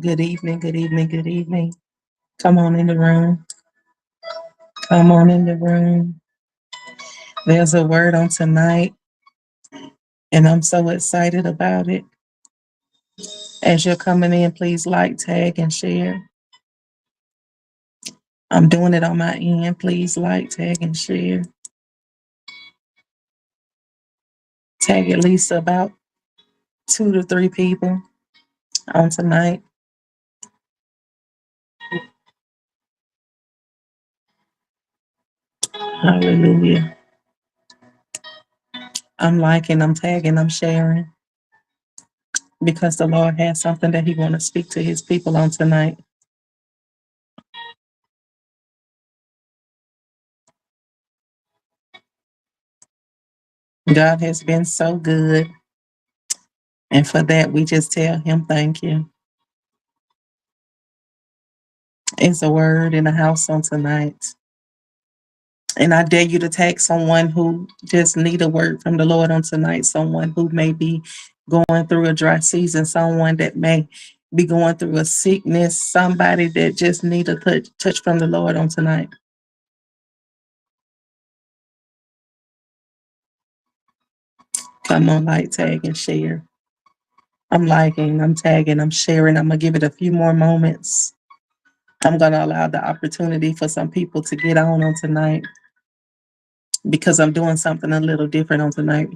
Good evening, good evening, good evening. Come on in the room. Come on in the room. There's a word on tonight, and I'm so excited about it. As you're coming in, please like, tag, and share. I'm doing it on my end. Please like, tag, and share. Tag at least about 2 to 3 people on tonight. Hallelujah. I'm liking, I'm tagging, I'm sharing because the Lord has something that He wants to speak to His people on tonight. God has been so good. And for that, we just tell Him thank you. It's a word in the house on tonight. And I dare you to tag someone who just need a word from the Lord on tonight, someone who may be going through a dry season, someone that may be going through a sickness, somebody that just need a touch from the Lord on tonight. Come on, like, tag, and share. I'm liking, I'm tagging, I'm sharing. I'm going to give it a few more moments. I'm going to allow the opportunity for some people to get on tonight because I'm doing something a little different on tonight.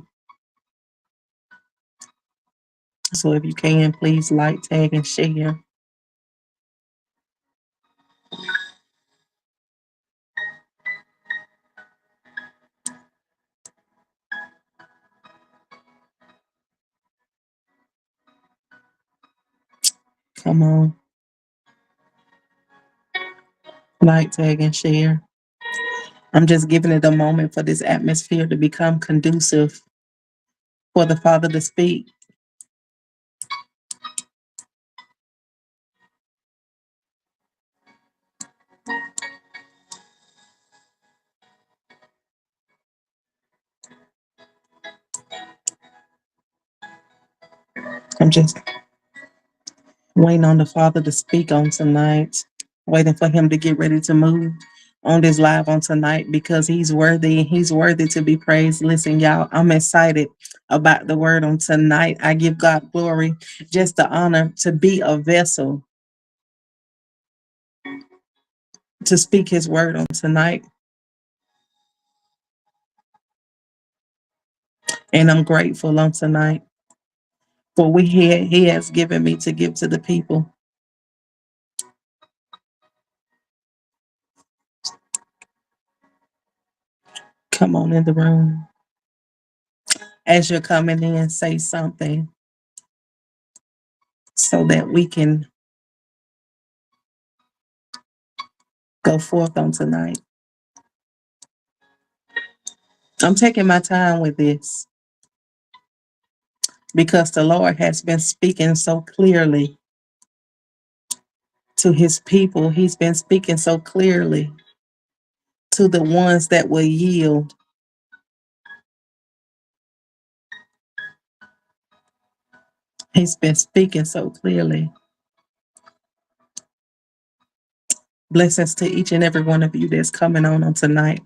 So if you can, please like, tag, and share. Come on. Like, tag, and share. I'm just giving it a moment for this atmosphere to become conducive for the Father to speak. I'm just waiting on the Father to speak on tonight, waiting for Him to get ready to move on this live on tonight because He's worthy. He's worthy to be praised. Listen, y'all, I'm excited about the word on tonight. I give God glory, just the honor to be a vessel to speak His word on tonight. And I'm grateful on tonight for what He has given me to give to the people. Come on in the room. As you're coming in, say something so that we can go forth on tonight. I'm taking my time with this because the Lord has been speaking so clearly to His people. He's been speaking so clearly to the ones that will yield. He's been speaking so clearly. Blessings to each and every one of you that's coming on tonight.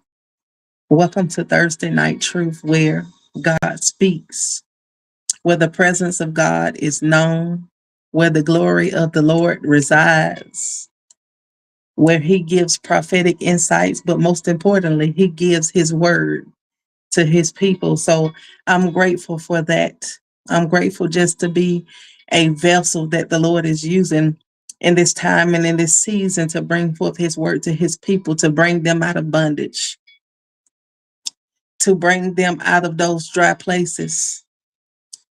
Welcome to Thursday Night Truth, where God speaks, where the presence of God is known, where the glory of the Lord resides, where He gives prophetic insights, but most importantly, He gives His word to His people. So I'm grateful for that. I'm grateful just to be a vessel that the Lord is using in this time and in this season to bring forth His word to His people, to bring them out of bondage, to bring them out of those dry places,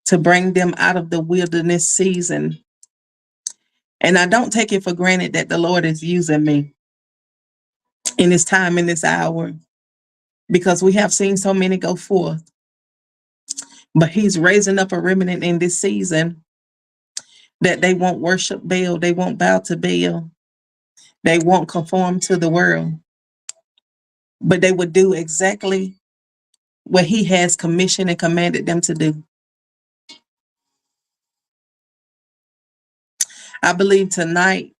to bring them out of the wilderness season. And I don't take it for granted that the Lord is using me in this time, in this hour, because we have seen so many go forth. But He's raising up a remnant in this season that they won't worship Baal, they won't bow to Baal, they won't conform to the world, but they would do exactly what He has commissioned and commanded them to do. I believe tonight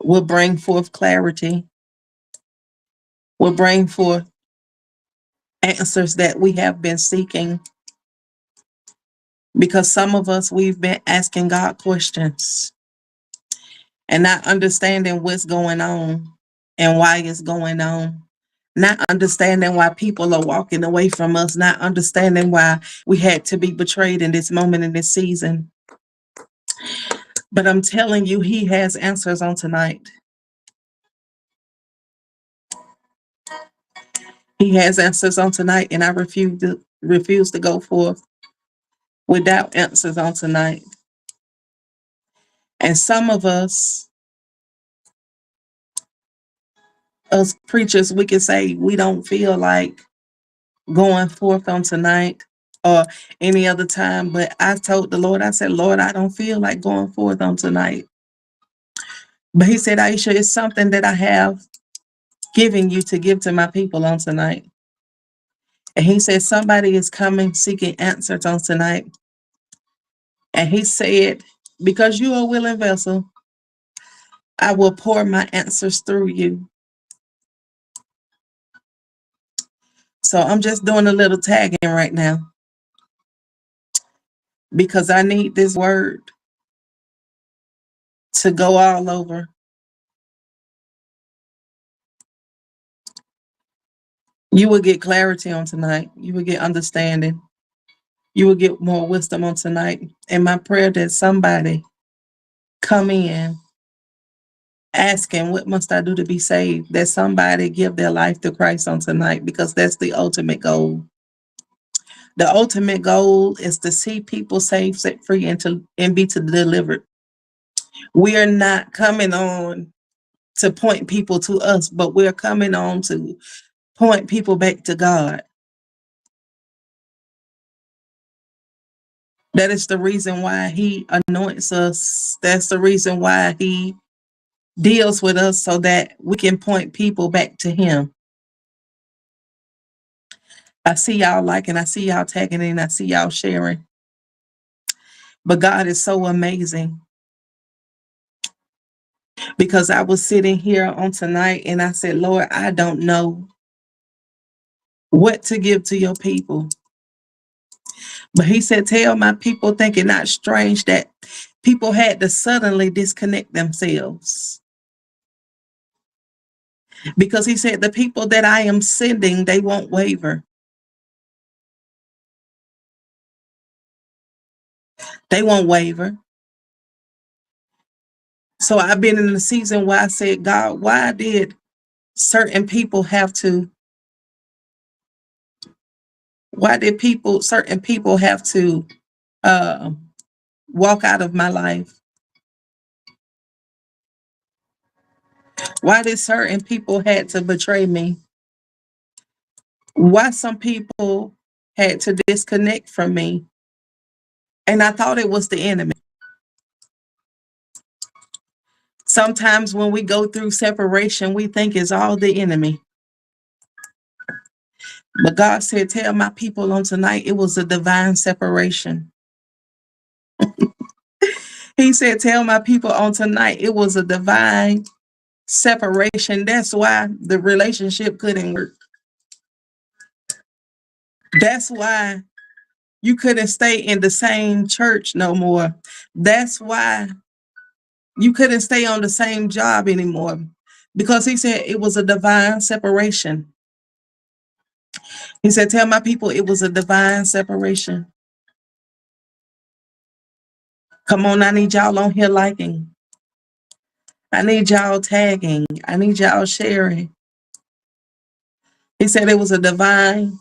will bring forth clarity, will bring forth answers that we have been seeking. Because some of us, we've been asking God questions and not understanding what's going on and why it's going on. Not understanding why people are walking away from us, not understanding why we had to be betrayed in this moment, in this season. But I'm telling you, He has answers on tonight. He has answers on tonight, and I refuse to go forth without answers on tonight. And some of us preachers, we can say we don't feel like going forth on tonight or any other time. But I told the Lord, I said, Lord, I don't feel like going forth on tonight. But He said, Aisha, it's something that I have given you to give to my people on tonight. And He said, somebody is coming seeking answers on tonight. And He said, because you are a willing vessel, I will pour my answers through you. So I'm just doing a little tagging right now because I need this word to go all over. You will get clarity on tonight. You will get understanding. You will get more wisdom on tonight. And my prayer that somebody come in asking, what must I do to be saved? That somebody give their life to Christ on tonight, because that's the ultimate goal. The ultimate goal is to see people saved, set free, and be delivered. We are not coming on to point people to us, but we're coming on to point people back to God. That is the reason why He anoints us. That's the reason why He deals with us, so that we can point people back to Him. I see y'all liking, I see y'all tagging in, I see y'all sharing. But God is so amazing, because I was sitting here on tonight and I said, Lord, I don't know what to give to your people. But He said, tell my people, think it not strange that people had to suddenly disconnect themselves. Because He said, the people that I am sending, they won't waver. They won't waver. So I've been in a season where I said, God, why did certain people have to, certain people have to walk out of my life? Why did certain people had to betray me? Why some people had to disconnect from me? And I thought it was the enemy. Sometimes when we go through separation, we think it's all the enemy. But God said, tell my people on tonight, it was a divine separation. He said, tell my people on tonight, it was a divine separation. That's why the relationship couldn't work. That's why you couldn't stay in the same church no more. That's why you couldn't stay on the same job anymore, because He said it was a divine separation. He said, tell my people it was a divine separation. Come on, I need y'all on here liking. I need y'all tagging. I need y'all sharing. He said it was a divine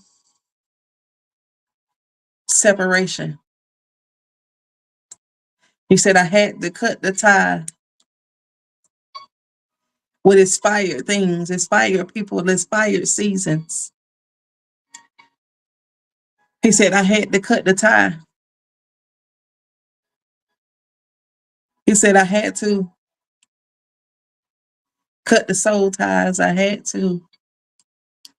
separation. He said I had to cut the tie with expired things, expired people, expired seasons. He said I had to cut the tie. He said I had to cut the soul ties. I had to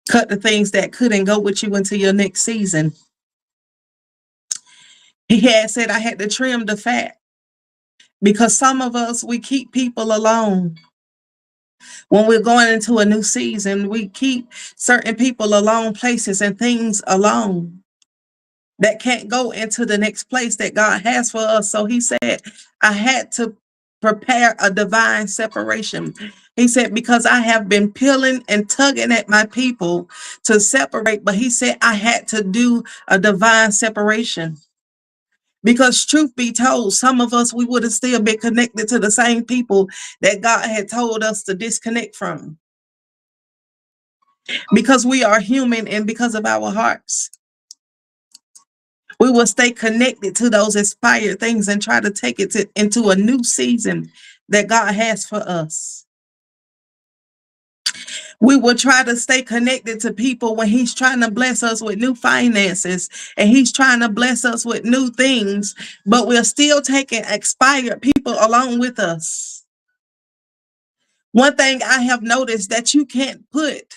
cut the things that couldn't go with you into your next season. He had said I had to trim the fat because some of us, we keep people alone. When we're going into a new season, we keep certain people alone, places and things alone that can't go into the next place that God has for us. So he said, I had to prepare a divine separation. He said, because I have been peeling and tugging at my people to separate, but he said, I had to do a divine separation. Because truth be told, some of us, we would have still been connected to the same people that God had told us to disconnect from. Because we are human and because of our hearts, we will stay connected to those expired things and try to take it into a new season that God has for us. We will try to stay connected to people when he's trying to bless us with new finances and he's trying to bless us with new things, but we're still taking expired people along with us. One thing I have noticed that you can't put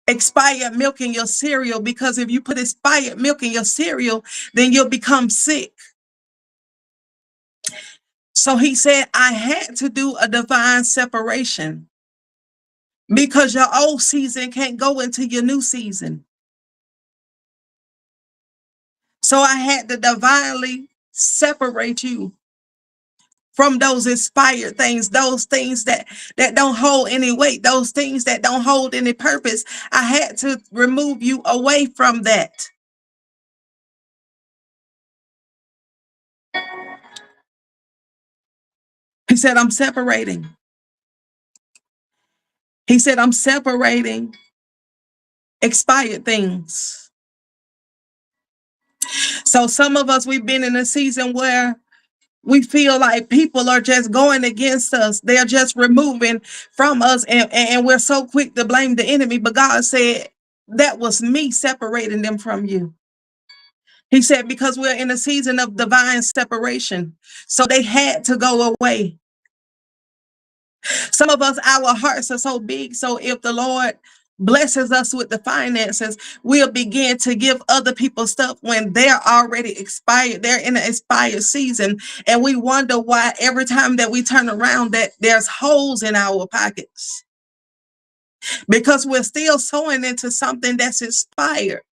expired milk in your cereal, because if you put expired milk in your cereal, then you'll become sick. So he said, I had to do a divine separation because your old season can't go into your new season. So I had to divinely separate you from those inspired things, those things that don't hold any weight, those things that don't hold any purpose. I had to remove you away from that. He said, I'm separating. He said, I'm separating expired things. So some of us, we've been in a season where we feel like people are just going against us. They're just removing from us. And we're so quick to blame the enemy. But God said, that was me separating them from you. He said, because we're in a season of divine separation. So they had to go away. Some of us, our hearts are so big. So if the Lord blesses us with the finances, we'll begin to give other people stuff when they're already expired. They're in an expired season. And we wonder why every time that we turn around that there's holes in our pockets. Because we're still sowing into something that's expired.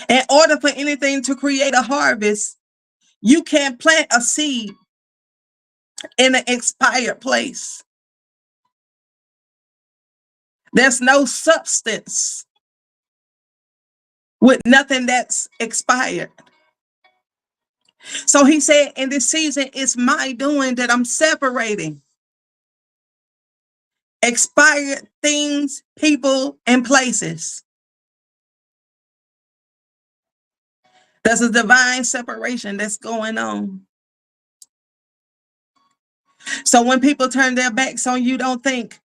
In order for anything to create a harvest, you can't plant a seed in an expired place. There's no substance with nothing that's expired. So he said, in this season, it's my doing that I'm separating expired things, people, and places. There's a divine separation that's going on. So when people turn their backs on you, don't think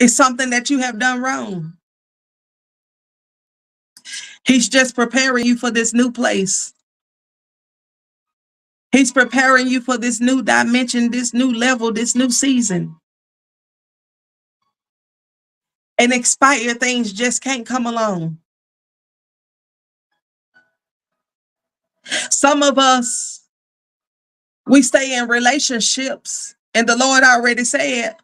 it's something that you have done wrong. He's just preparing you for this new place. He's preparing you for this new dimension, this new level, this new season. And expired things just can't come along. Some of us, we stay in relationships, and the Lord already said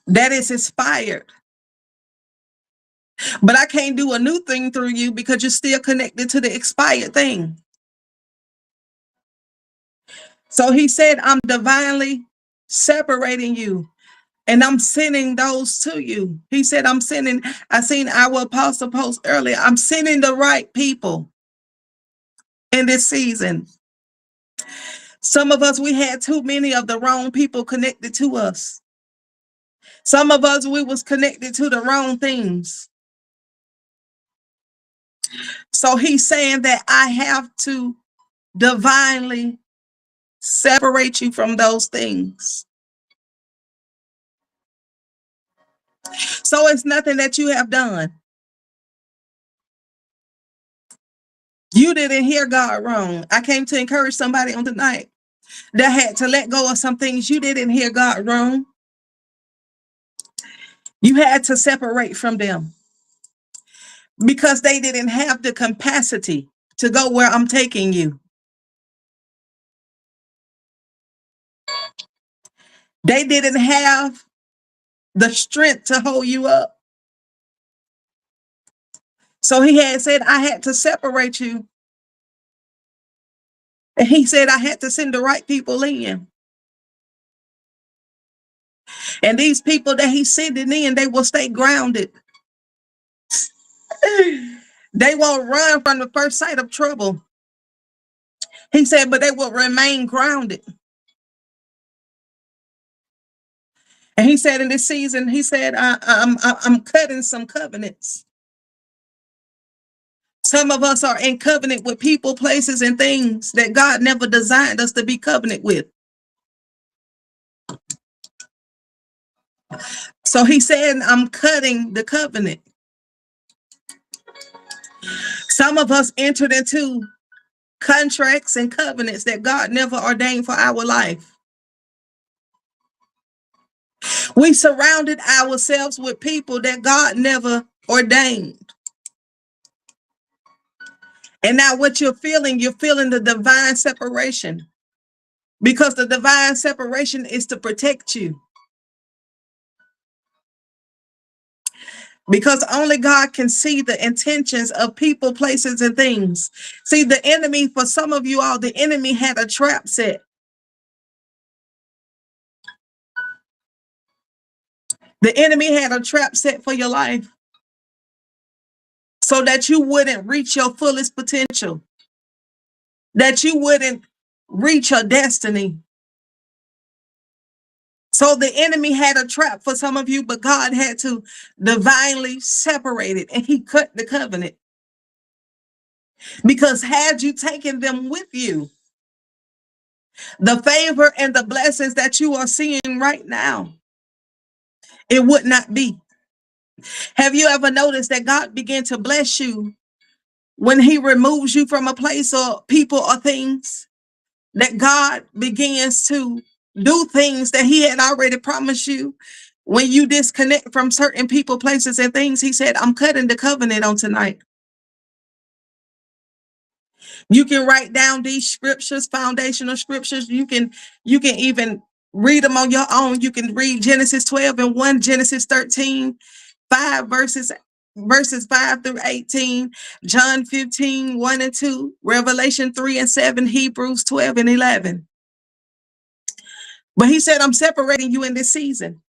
that it's expired. But I can't do a new thing through you because you're still connected to the expired thing. So he said, I'm divinely separating you. And I'm sending those to you. He said, I seen our apostle post earlier. I'm sending the right people in this season. Some of us, we had too many of the wrong people connected to us. Some of us, we was connected to the wrong things. So he's saying that I have to divinely separate you from those things. So it's nothing that you have done. You didn't hear God wrong. I came to encourage somebody on tonight that had to let go of some things. You didn't hear God wrong. You had to separate from them. because they didn't have the capacity to go where I'm taking you. They didn't have the strength to hold you up. So he had said, I had to separate you. And he said, I had to send the right people in. And these people that he's sending in, they will stay grounded. They won't run from the first sight of trouble. He said, but they will remain grounded. And he said in this season, he said, I'm cutting some covenants. Some of us are in covenant with people, places, and things that God never designed us to be covenant with. So he said, I'm cutting the covenant. Some of us entered into contracts and covenants that God never ordained for our life. We surrounded ourselves with people that God never ordained. And now what you're feeling the divine separation, because the divine separation is to protect you. Because only God can see the intentions of people, places, and things. See, the enemy, for some of you all, the enemy had a trap set. The enemy had a trap set for your life so that you wouldn't reach your fullest potential, that you wouldn't reach your destiny. So the enemy had a trap for some of you, but God had to divinely separate it, and he cut the covenant. Because had you taken them with you, the favor and the blessings that you are seeing right now, it would not be. Have you ever noticed that God began to bless you when he removes you from a place or people or things? That God begins to do things that he had already promised you. When you disconnect from certain people, places, and things, he said, I'm cutting the covenant on tonight. You can write down these scriptures, foundational scriptures. You can even read them on your own. You can read Genesis 12 and 1, Genesis 13, 5 verses 5 through 18, John 15, 1 and 2, Revelation 3 and 7, Hebrews 12 and 11. But he said, I'm separating you in this season.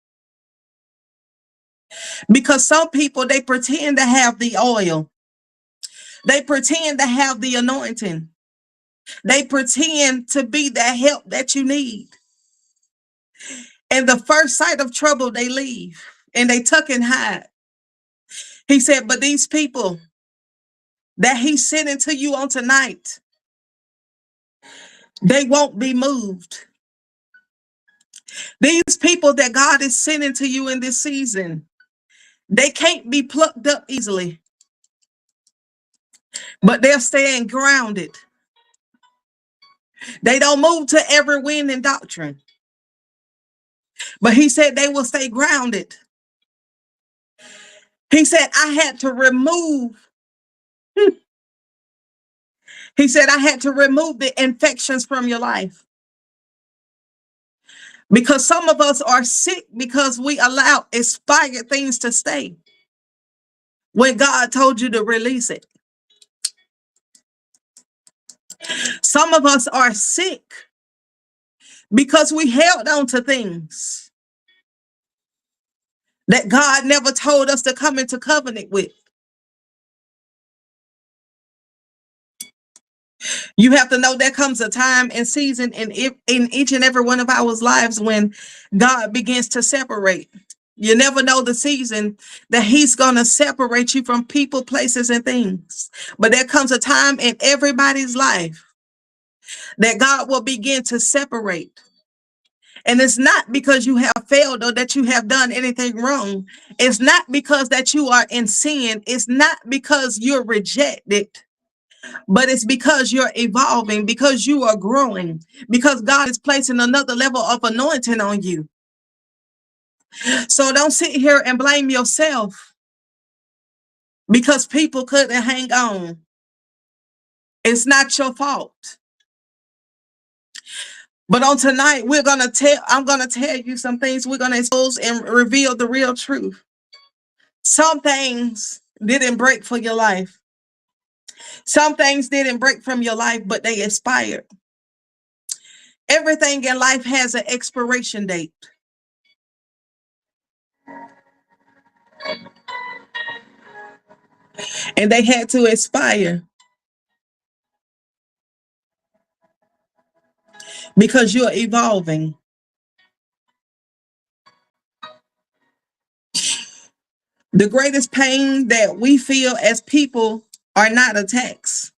Because some people, they pretend to have the oil. They pretend to have the anointing. They pretend to be the help that you need. And the first sight of trouble, they leave and they tuck and hide. He said, but these people that he's sending to you on tonight, they won't be moved. These people that God is sending to you in this season, they can't be plucked up easily, but they're staying grounded. They don't move to every wind and doctrine, but he said they will stay grounded. He said, I had to remove. He said, I had to remove the infections from your life. Because some of us are sick because we allow expired things to stay when God told you to release it. Some of us are sick because we held on to things that God never told us to come into covenant with. You have to know there comes a time and season in each and every one of our lives when God begins to separate. You never know the season that he's going to separate you from people, places, and things. But there comes a time in everybody's life that God will begin to separate. And it's not because you have failed or that you have done anything wrong. It's not because that you are in sin. It's not because you're rejected. But it's because you're evolving, because you are growing, because God is placing another level of anointing on you. So don't sit here and blame yourself because people couldn't hang on. It's not your fault. But on tonight, I'm gonna tell you some things. We're gonna expose and reveal the real truth. Some things didn't break for your life. Some things didn't break from your life, but they expired. Everything in life has an expiration date. And they had to expire because you're evolving. The greatest pain that we feel as people are not attacks.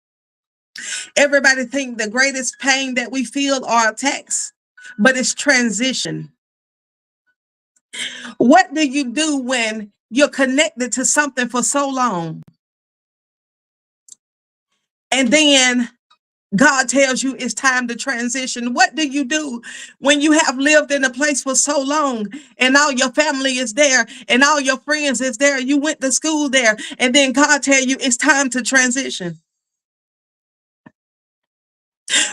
Everybody think the greatest pain that we feel are attacks, but it's transition. What do you do when you're connected to something for so long? And then God tells you it's time to transition. What do you do when you have lived in a place for so long and all your family is there and all your friends is there? You went to school there and then God tell you it's time to transition.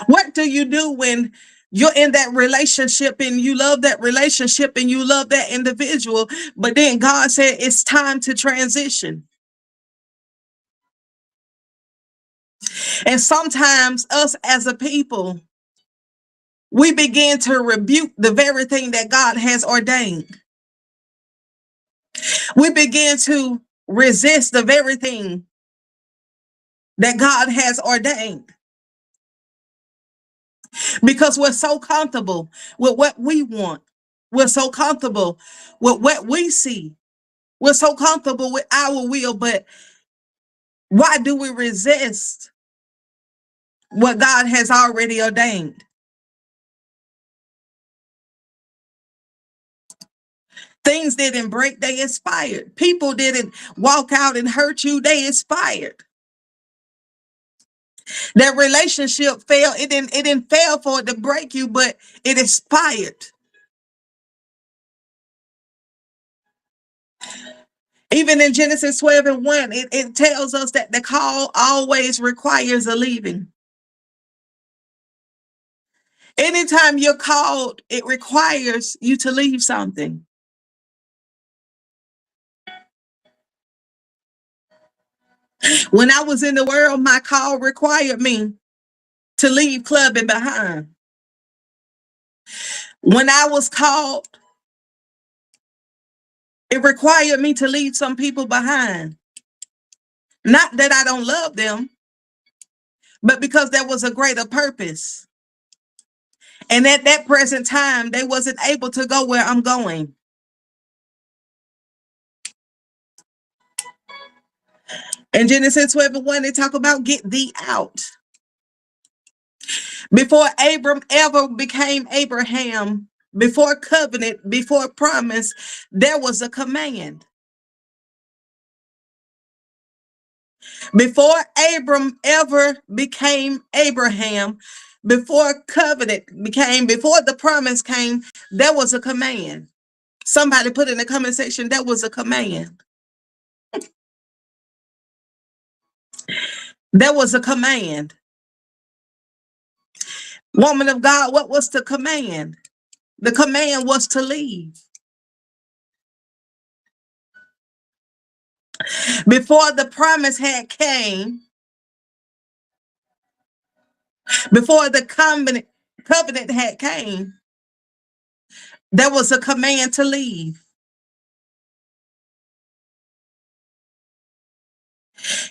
What do you do when you're in that relationship and you love that relationship and you love that individual, but then God said it's time to transition? And sometimes us as a people, we begin to rebuke the very thing that God has ordained. We begin to resist the very thing that God has ordained because we're so comfortable with what we want. We're so comfortable with what we see. We're so comfortable with our will, but why do we resist what God has already ordained? Things didn't break, they expired. People didn't walk out and hurt you, they expired. That relationship failed. It didn't fail for it to break you, but it expired. Even in Genesis 12:1, it tells us that the call always requires a leaving. Anytime you're called, it requires you to leave something. When I was in the world, my call required me to leave clubbing behind. When I was called, it required me to leave some people behind. Not that I don't love them, but because there was a greater purpose. And at that present time, they wasn't able to go where I'm going. In Genesis 12:1, they talk about get thee out. Before Abram ever became Abraham, before covenant, before promise, there was a command. Before Abram ever became Abraham, before covenant became, before the promise came, there was a command. Somebody put in the comment section, there was a command. There was a command. Woman of God, what was the command? The command was to leave. Before the promise had came, before the covenant had came, there was a command to leave.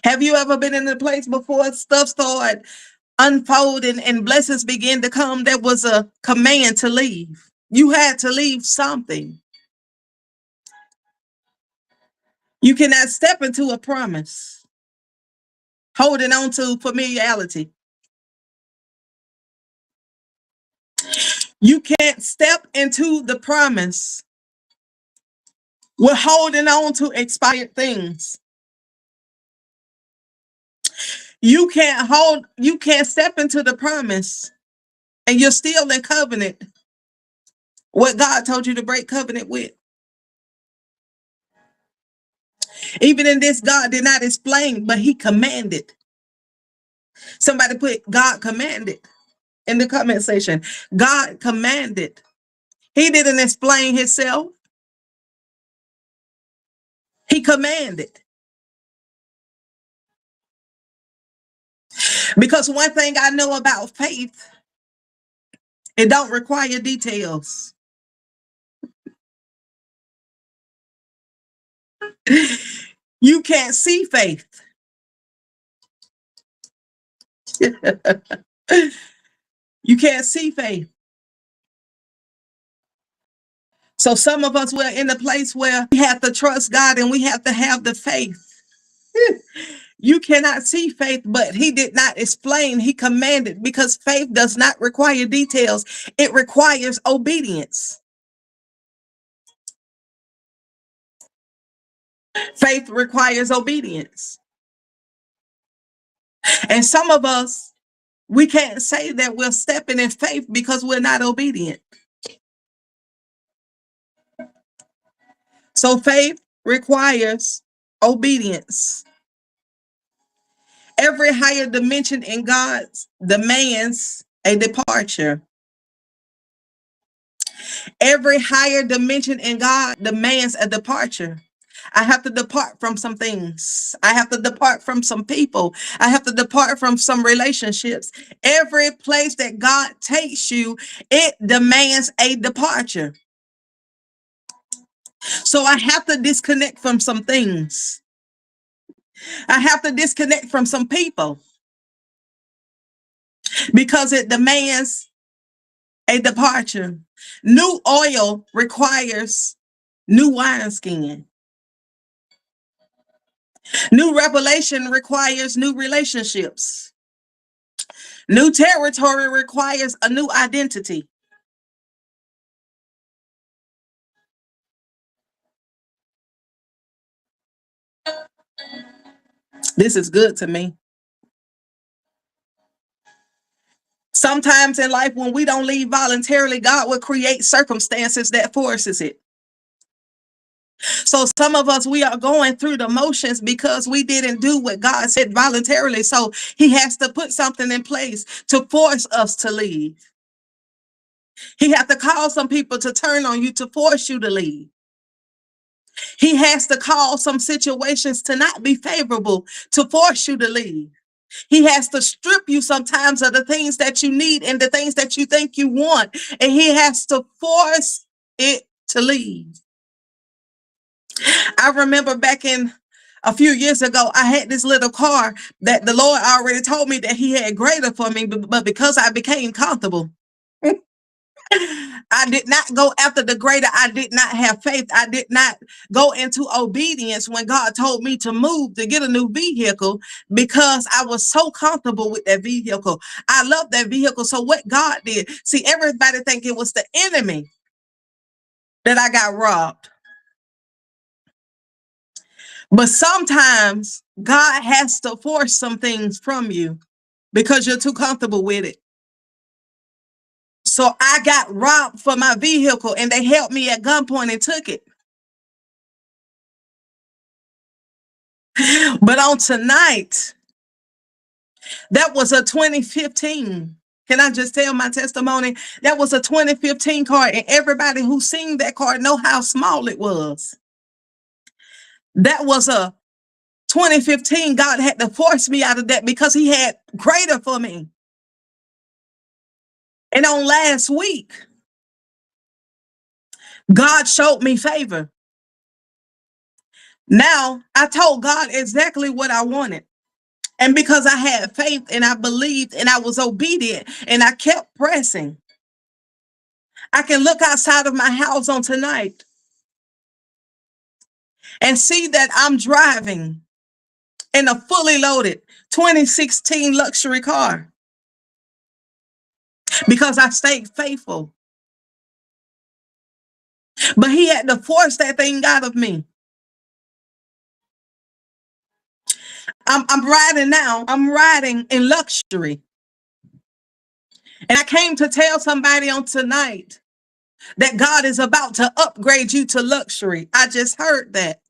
Have you ever been in a place before stuff started unfolding and blessings began to come? There was a command to leave. You had to leave something. You cannot step into a promise holding on to familiarity. You can't step into the promise with holding on to expired things. You can't step into the promise and you're still in covenant what God told you to break covenant with. Even in this, God did not explain, but he commanded. Somebody put God commanded in the comment section. God commanded. He didn't explain himself. He commanded. Because one thing I know about faith, it don't require details. You can't see faith. You can't see faith. So some of us, we're in a place where we have to trust God and we have to have the faith. You cannot see faith, but he did not explain. He commanded, because faith does not require details. It requires obedience. Faith requires obedience. And some of us, we can't say that we're stepping in faith because we're not obedient. So faith requires obedience. Every higher dimension in God demands a departure. Every higher dimension in God demands a departure. I have to depart from some things. I have to depart from some people. I have to depart from some relationships. Every place that God takes you, it demands a departure. So I have to disconnect from some things. I have to disconnect from some people because it demands a departure. New oil requires new wineskin. New revelation requires new relationships. New territory requires a new identity. This is good to me. Sometimes in life, when we don't leave voluntarily, God will create circumstances that forces it. So some of us, we are going through the motions because we didn't do what God said voluntarily. So he has to put something in place to force us to leave. He has to call some people to turn on you to force you to leave. He has to call some situations to not be favorable to force you to leave. He has to strip you sometimes of the things that you need and the things that you think you want. And he has to force it to leave. I remember back in a few years ago, I had this little car that the Lord already told me that he had greater for me, but because I became comfortable, I did not go after the greater. I did not have faith. I did not go into obedience when God told me to move to get a new vehicle because I was so comfortable with that vehicle. I love that vehicle. So what God did, see, everybody think it was the enemy that I got robbed. But sometimes God has to force some things from you because you're too comfortable with it. So I got robbed for my vehicle and they held me at gunpoint and took it. But on tonight, that was a 2015. Can I just tell my testimony? That was a 2015 car, and everybody who seen that car know how small it was. That was a 2015. God had to force me out of that because he had greater for me. And on last week, God showed me favor. Now, I told God exactly what I wanted. And because I had faith and I believed and I was obedient and I kept pressing, I can look outside of my house on tonight and see that I'm driving in a fully loaded 2016 luxury car because I stayed faithful. But he had to force that thing out of me. I'm riding now. I'm riding in luxury. And I came to tell somebody on tonight that God is about to upgrade you to luxury. I just heard that.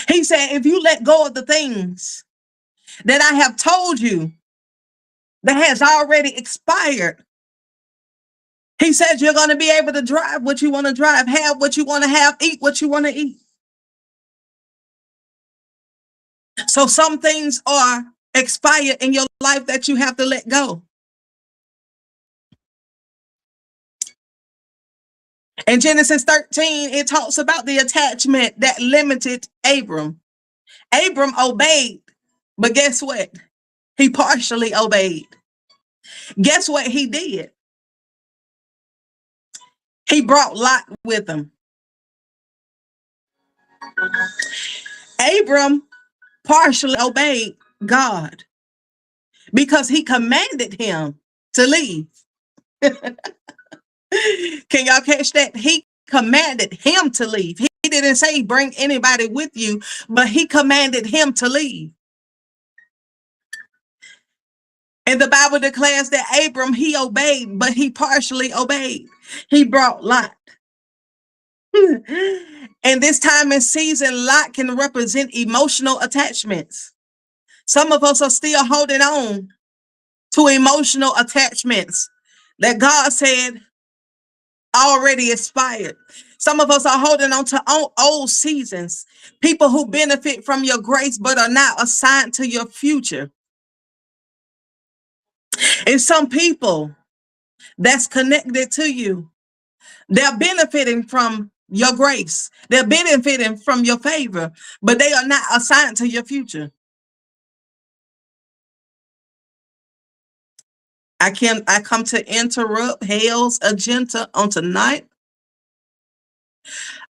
He said, if you let go of the things that I have told you that has already expired, he said you're going to be able to drive what you want to drive, have what you want to have, eat what you want to eat. So some things are expired in your life that you have to let go. In Genesis 13, it talks about the attachment that limited Abram. Abram obeyed, but guess what? He partially obeyed. Guess what he did? He brought Lot with him. Abram partially obeyed God because he commanded him to leave. Can y'all catch that? He commanded him to leave. He didn't say bring anybody with you, but he commanded him to leave. And the Bible declares that Abram, he obeyed, but he partially obeyed. He brought Lot. And this time and season, Lot can represent emotional attachments. Some of us are still holding on to emotional attachments that God said already expired. Some of us are holding on to old seasons, people who benefit from your grace but are not assigned to your future. And some people that's connected to you, they're benefiting from your grace. They're benefiting from your favor, but they are not assigned to your future. I come to interrupt hell's agenda on tonight.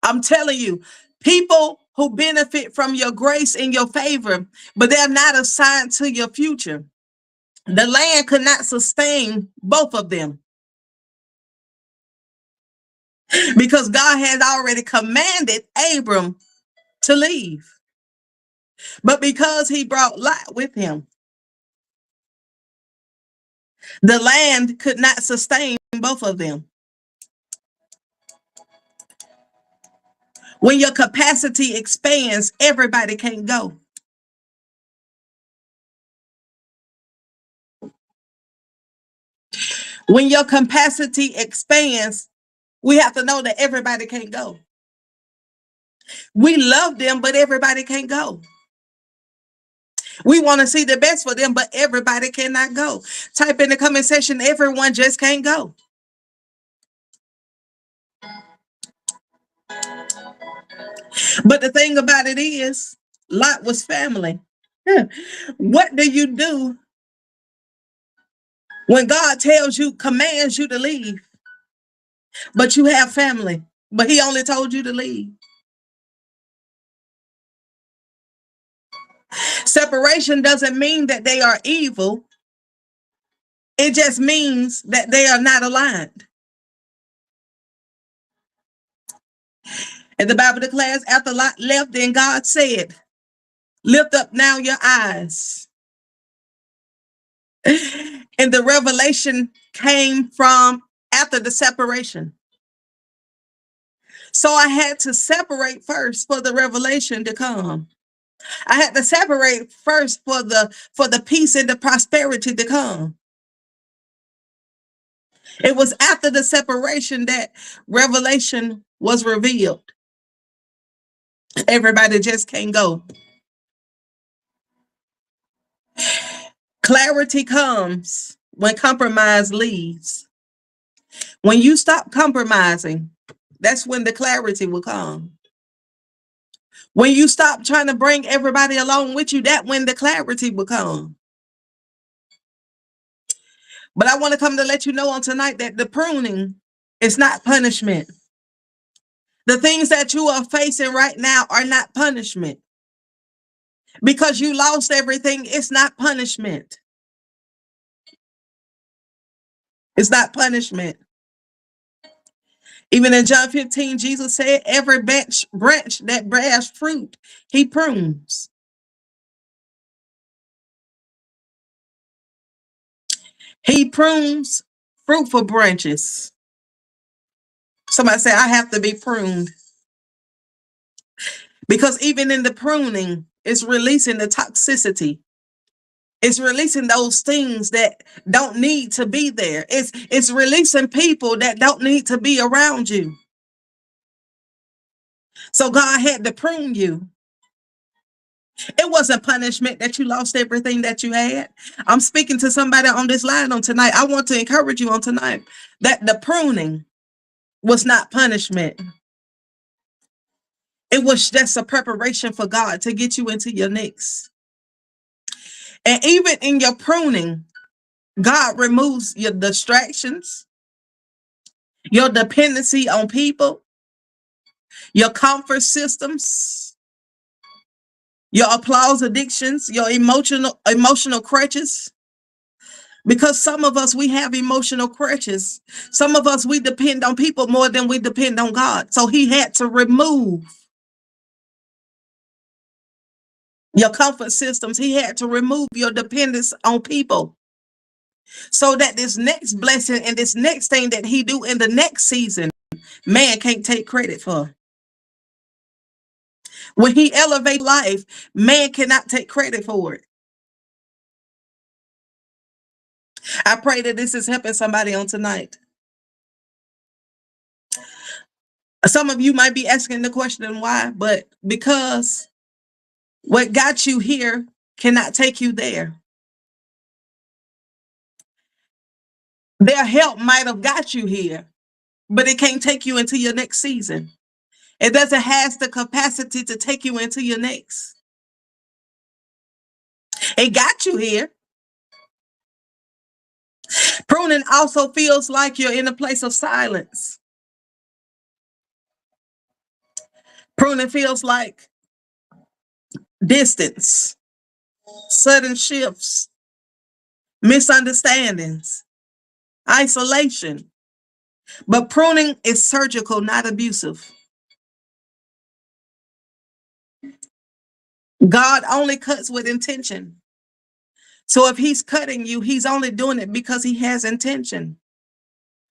I'm telling you, people who benefit from your grace and your favor, but they're not assigned to your future. The land could not sustain both of them because God had already commanded Abram to leave. But because he brought Lot with him, the land could not sustain both of them. When your capacity expands, everybody can't go. When your capacity expands, we have to know that everybody can't go. We love them, but everybody can't go. We want to see the best for them, but everybody cannot go. Type in the comment section, everyone just can't go. But the thing about it is, Lot was family. What do you do when God tells you, commands you to leave, but you have family, but he only told you to leave? Separation doesn't mean that they are evil. It just means that they are not aligned. And the Bible declares after Lot left, then God said, lift up now your eyes. And the revelation came from after the separation. So I had to separate first for the revelation to come. I had to separate first for the peace and the prosperity to come. It was after the separation that revelation was revealed. Everybody just can't go. Clarity comes when compromise leaves. When you stop compromising, that's when the clarity will come. When you stop trying to bring everybody along with you, that's when the clarity will come. But I want to come to let you know on tonight that the pruning is not punishment. The things that you are facing right now are not punishment. Because you lost everything, it's not punishment. It's not punishment. Even in John 15, Jesus said, every branch that bears fruit, he prunes. He prunes fruitful branches. Somebody say, I have to be pruned. Because even in the pruning, it's releasing the toxicity. It's releasing those things that don't need to be there. It's releasing people that don't need to be around you. So God had to prune you. It wasn't punishment that you lost everything that you had. I'm speaking to somebody on this line on tonight. I want to encourage you on tonight that the pruning was not punishment. It was just a preparation for God to get you into your next. And even in your pruning, God removes your distractions, your dependency on people, your comfort systems, your applause addictions, your emotional crutches. Because some of us, we have emotional crutches. Some of us, we depend on people more than we depend on God. So he had to remove your comfort systems. He had to remove your dependence on people. So that this next blessing and this next thing that he do in the next season, man can't take credit for. When he elevates life, man cannot take credit for it. I pray that this is helping somebody on tonight. Some of you might be asking the question why, but because what got you here cannot take you there. Their help might have got you here, but it can't take you into your next season. It doesn't have the capacity to take you into your next. It got you here. Pruning also feels like you're in a place of silence. Pruning feels like distance, sudden shifts, misunderstandings, isolation. But pruning is surgical, not abusive. God only cuts with intention. So if he's cutting you, he's only doing it because he has intention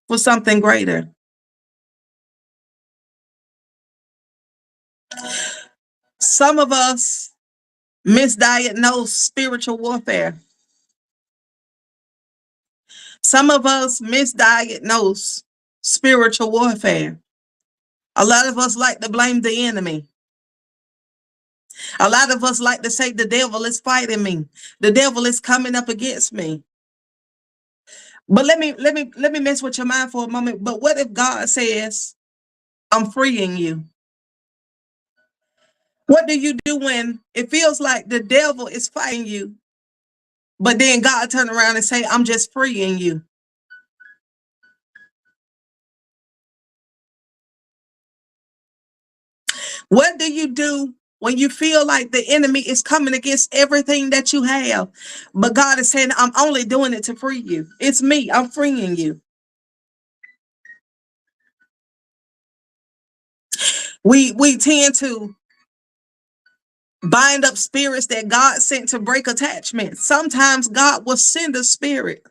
for something greater. Some of us misdiagnose spiritual warfare. Some of us misdiagnose spiritual warfare. A lot of us like to blame the enemy. A lot of us like to say the devil is fighting me. The devil is coming up against me. But let me mess with your mind for a moment. But what if God says, I'm freeing you? What do you do when it feels like the devil is fighting you, but then God turn around and say, I'm just freeing you? What do you do when you feel like the enemy is coming against everything that you have, but God is saying, I'm only doing it to free you. It's me. I'm freeing you. We tend to bind up spirits that God sent to break attachments. Sometimes God will send a spirit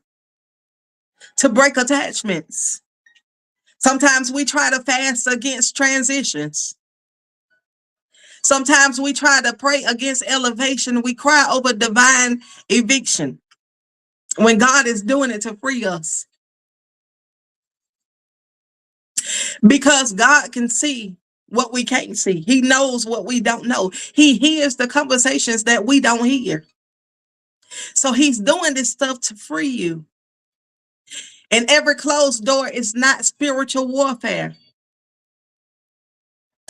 to break attachments. Sometimes we try to fast against transitions. Sometimes we try to pray against elevation. We cry over divine eviction when God is doing it to free us. Because God can see what we can't see. He knows what we don't know. He hears the conversations that we don't hear. So he's doing this stuff to free you. And every closed door is not spiritual warfare.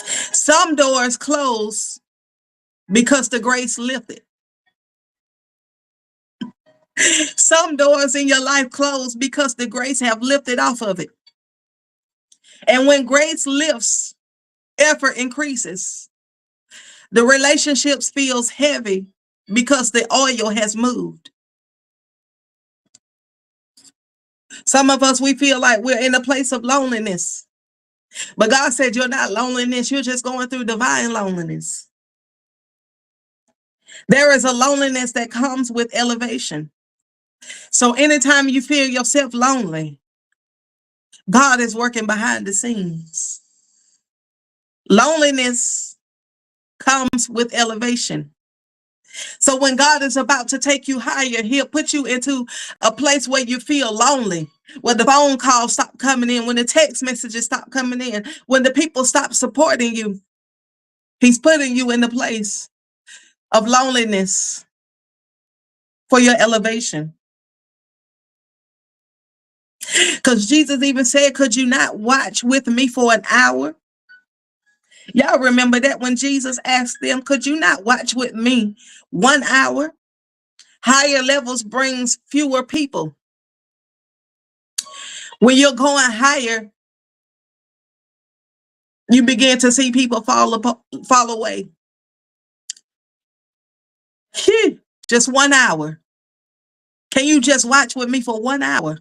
Some doors close because the grace lifted. Some doors in your life close because the grace have lifted off of it. And when grace lifts, effort increases. The relationships feels heavy because the oil has moved. Some of us, we feel like we're in a place of loneliness. But God said, you're not loneliness. You're just going through divine loneliness. There is a loneliness that comes with elevation. So anytime you feel yourself lonely, God is working behind the scenes. Loneliness comes with elevation. So when God is about to take you higher, he'll put you into a place where you feel lonely, where the phone calls stop coming in, when the text messages stop coming in, when the people stop supporting you. He's putting you in the place of loneliness for your elevation. Because Jesus even said, could you not watch with me for an hour? Y'all remember that when Jesus asked them, could you not watch with me 1 hour? Higher levels brings fewer people. When you're going higher, you begin to see people fall away. Phew, just 1 hour. Can you just watch with me for 1 hour?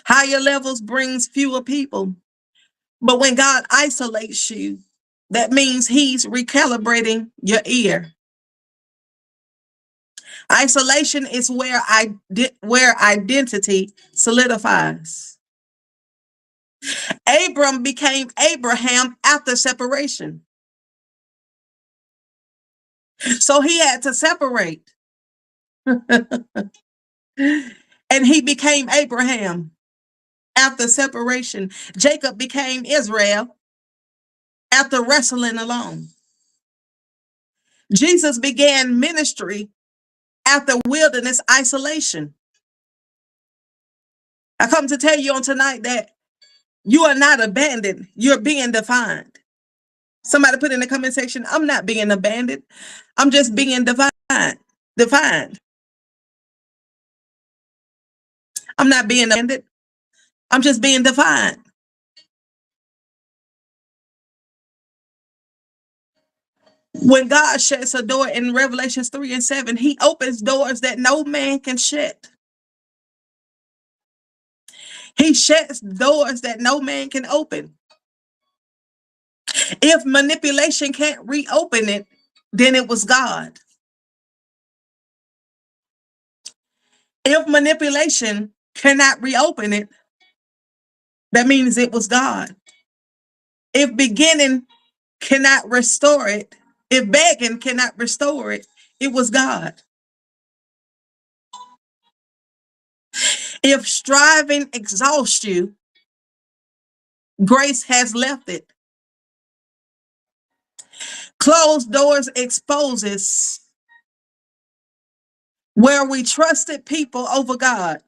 Higher levels brings fewer people. But when God isolates you, that means he's recalibrating your ear. Isolation is where identity solidifies. Abram became Abraham after separation. So he had to separate. And he became Abraham after separation. Jacob became Israel after wrestling alone. Jesus began ministry after wilderness isolation. I come to tell you on tonight that you are not abandoned. You're being defined. Somebody put in the comment section, I'm not being abandoned. I'm just being defined. I'm not being abandoned. I'm just being defined. When God shuts a door in Revelations 3 and 7, he opens doors that no man can shut. He shuts doors that no man can open. If manipulation can't reopen it, then it was God. If manipulation cannot reopen it, that means it was God. If beginning cannot restore it, if begging cannot restore it, it was God. If striving exhausts you, grace has left it. Closed doors exposes where we trusted people over God,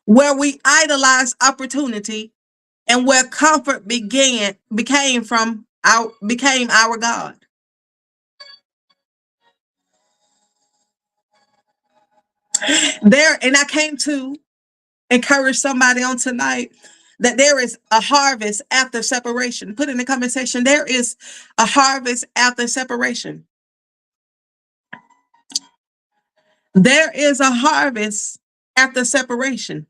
where we idolized opportunity, and where comfort became our God. And I came to encourage somebody on tonight that there is a harvest after separation. Put in the comment section, there is a harvest after separation. There is a harvest after separation.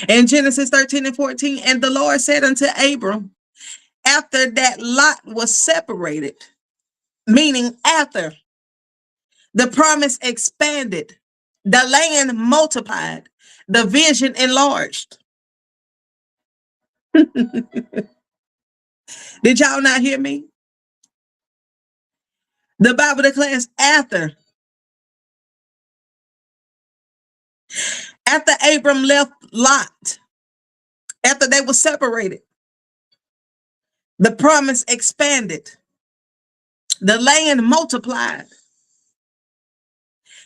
In Genesis 13 and 14, and the Lord said unto Abram, after that Lot was separated, meaning after, the promise expanded, the land multiplied, the vision enlarged. Did y'all not hear me? The Bible declares after Abram left Lot, after they were separated, the promise expanded, the land multiplied.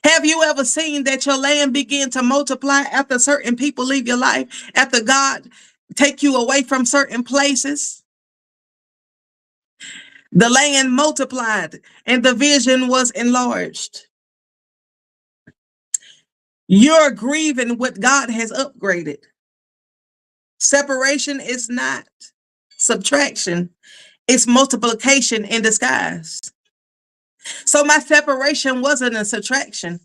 Have you ever seen that your land begin to multiply after certain people leave your life, after God take you away from certain places? The land multiplied and the vision was enlarged. You're grieving what God has upgraded. Separation is not subtraction, it's multiplication in disguise. So my separation wasn't a subtraction.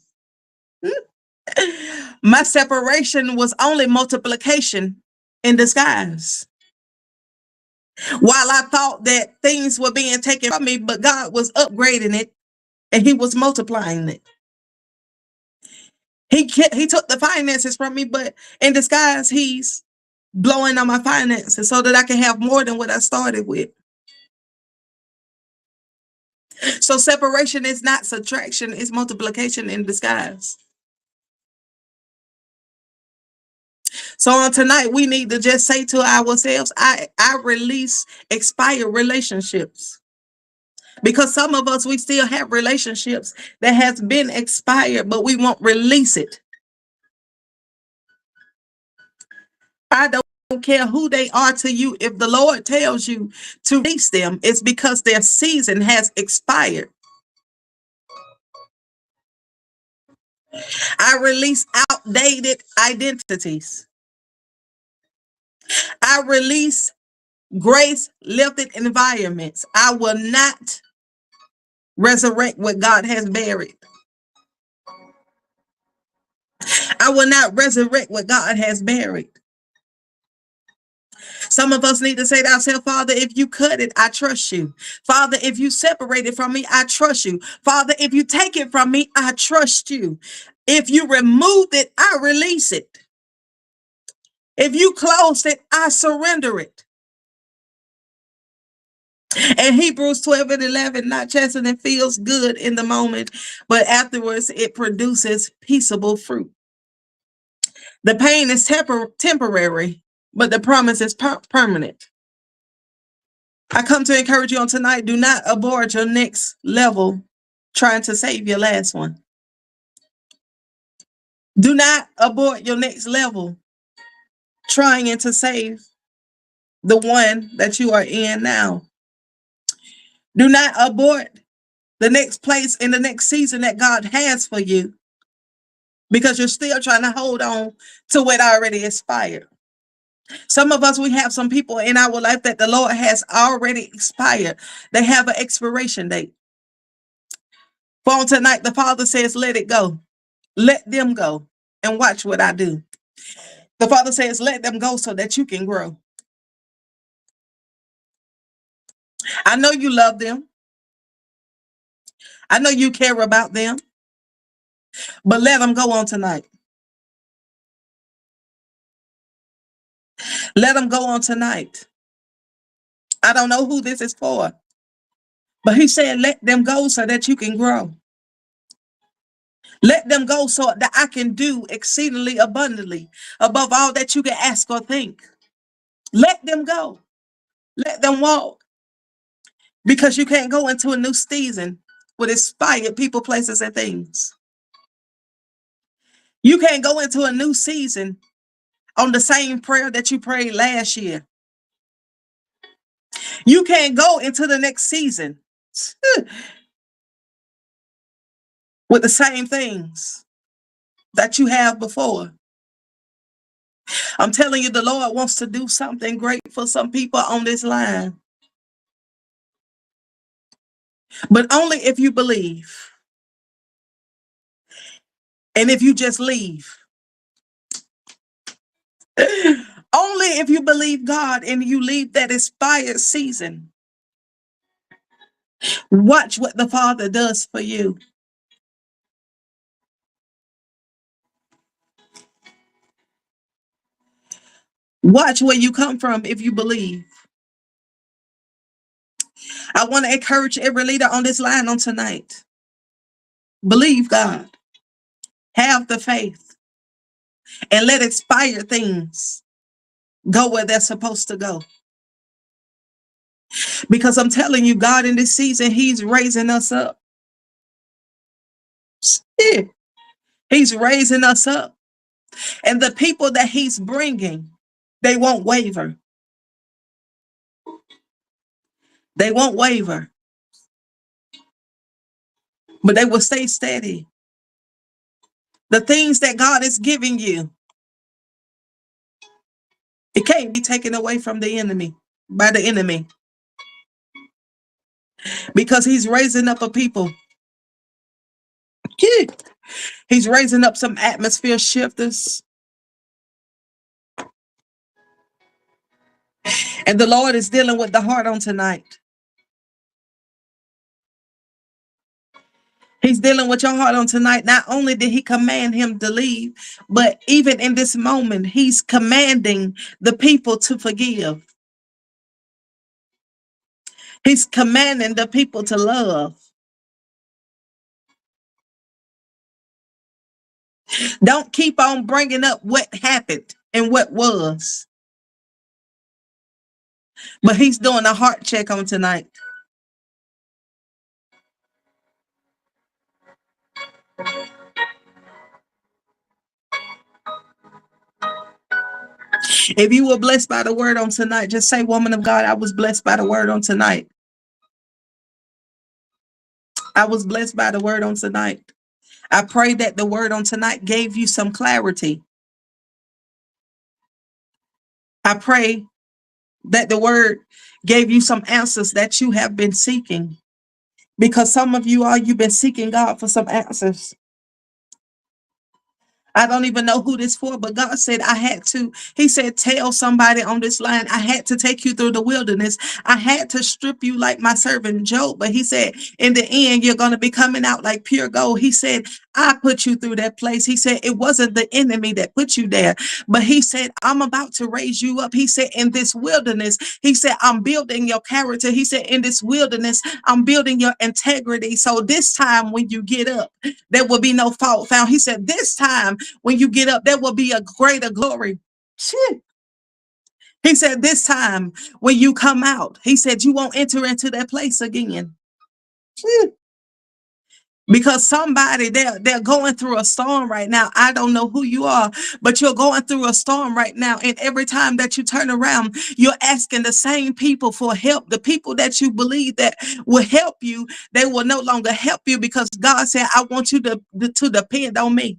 My separation was only multiplication in disguise. While I thought that things were being taken from me, but God was upgrading it and he was multiplying it. He took the finances from me, but in disguise, he's blowing on my finances so that I can have more than what I started with. So separation is not subtraction, it's multiplication in disguise. So on tonight, we need to just say to ourselves, I release expired relationships. Because some of us, we still have relationships that has been expired, but we won't release it. I don't care who they are to you. If the Lord tells you to release them, it's because their season has expired. I release outdated identities. I release grace lifted environments. I will not resurrect what God has buried. I will not resurrect what God has buried. Some of us need to say to ourselves, Father, if you cut it, I trust you. Father, if you separate it from me, I trust you. Father, if you take it from me, I trust you. If you remove it, I release it. If you close it, I surrender it. And Hebrews 12:11, not chastening feels good in the moment, but afterwards it produces peaceable fruit. The pain is temporary, but the promise is permanent. I come to encourage you on tonight. Do not abort your next level trying to save your last one. Do not abort your next level trying to save the one that you are in now. Do not abort the next place in the next season that God has for you because you're still trying to hold on to what already expired. Some of us, we have some people in our life that the Lord has already expired. They have an expiration date. For tonight, the Father says, let it go. Let them go and watch what I do. The Father says, let them go so that you can grow. I know you love them. I know you care about them, but let them go on tonight. Let them go on tonight. I don't know who this is for, but he said, let them go so that you can grow. Let them go so that I can do exceedingly abundantly above all that you can ask or think. Let them go. Let them walk. Because you can't go into a new season with expired people, places, and things. You can't go into a new season on the same prayer that you prayed last year. You can't go into the next season with the same things that you have before. I'm telling you, the Lord wants to do something great for some people on this line. But only if you believe. And if you just leave. Only if you believe God and you leave that expired season. Watch what the Father does for you. Watch where you come from if you believe. I want to encourage every leader on this line on tonight. Believe God. Have the faith. And let expired things go where they're supposed to go. Because I'm telling you, God in this season, he's raising us up. Yeah. He's raising us up. And the people that he's bringing, they won't waver. They won't waver. But they will stay steady. The things that God is giving you, it can't be taken away from the enemy, by the enemy. Because he's raising up a people. Yeah. He's raising up some atmosphere shifters. And the Lord is dealing with the heart on tonight. He's dealing with your heart on tonight. Not only did he command him to leave, but even in this moment, he's commanding the people to forgive. He's commanding the people to love. Don't keep on bringing up what happened and what was. But he's doing a heart check on tonight. If you were blessed by the word on tonight, just say, woman of God, I was blessed by the word on tonight. I was blessed by the word on tonight. I pray that the word on tonight gave you some clarity. I pray that the word gave you some answers that you have been seeking. Because some of you've been seeking God for some answers. I don't even know who this for, but God said I had to. He said, tell somebody on this line, I had to take you through the wilderness. I had to strip you like my servant Job. But he said, in the end, you're going to be coming out like pure gold. He said, I put you through that place. He said, it wasn't the enemy that put you there, but he said, I'm about to raise you up. He said, in this wilderness, he said, I'm building your character. He said, in this wilderness, I'm building your integrity. So this time when you get up, there will be no fault found. He said, this time when you get up, there will be a greater glory. Shit. He said, this time when you come out, he said, you won't enter into that place again. Shit. Because somebody, they're going through a storm right now. I don't know who you are, but you're going through a storm right now. And every time that you turn around, you're asking the same people for help. The people that you believe that will help you, they will no longer help you, because God said, I want you to depend on me.